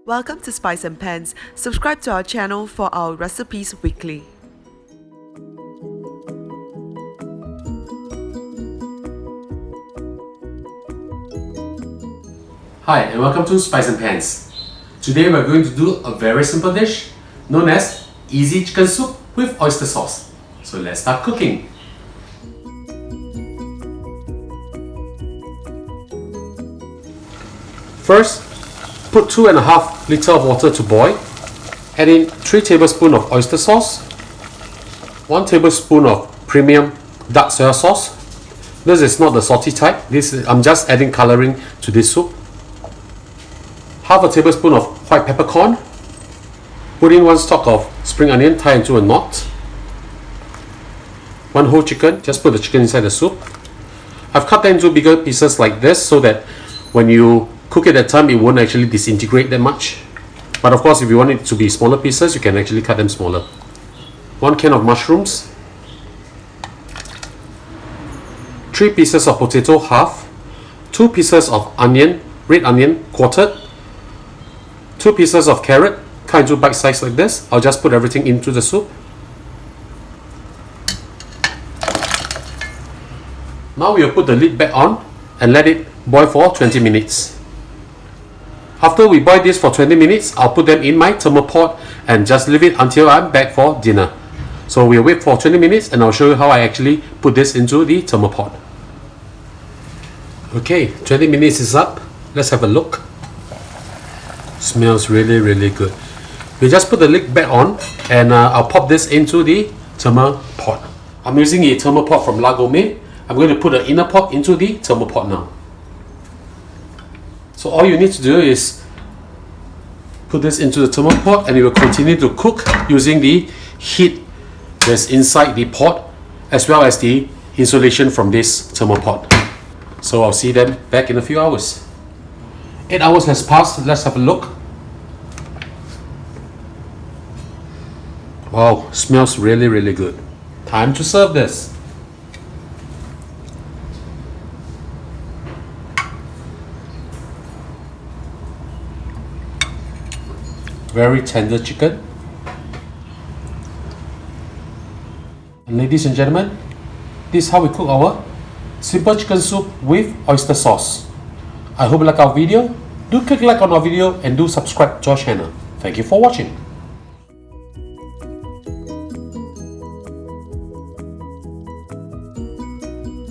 Welcome to Spice and Pans. Subscribe to our channel for our recipes weekly. Hi and welcome to Spice and Pans. Today we're going to do a very simple dish known as easy chicken soup with oyster sauce. So let's start cooking. First, put 2.5 liters of water to boil. Add in 3 tablespoons of oyster sauce, 1 tablespoon of premium dark soy sauce. This is not the salty type. I'm just adding coloring to this soup. Half a tablespoon of white peppercorn. Put in 1 stalk of spring onion, tie into a knot. 1 whole chicken, just put the chicken inside the soup. I've cut them into bigger pieces like this so that when you cook it at time, it won't actually disintegrate that much. But of course, if you want it to be smaller pieces, you can actually cut them smaller. 1 can of mushrooms. 3 pieces of potato, half. 2 pieces of onion, red onion, quartered. 2 pieces of carrot, cut into bite size like this. I'll just put everything into the soup. Now we'll put the lid back on and let it boil for 20 minutes. After we boil this for 20 minutes, I'll put them in my thermopot and just leave it until I'm back for dinner. So we'll wait for 20 minutes and I'll show you how I actually put this into the thermopot. Okay, 20 minutes is up. Let's have a look. Smells really good. We just put the lid back on and I'll pop this into the thermopot. I'm using a thermopot from Gourmet. I'm going to put the inner pot into the thermopot now. So all you need to do is put this into the thermopot and it will continue to cook using the heat that's inside the pot as well as the insulation from this thermopot. So I'll see them back in a few hours. 8 hours has passed. Let's have a look. Wow, smells really good. Time to serve this. Very tender chicken. And ladies and gentlemen, this is how we cook our simple chicken soup with oyster sauce. I hope you like our video. Do click like on our video and do subscribe to our channel. Thank you for watching.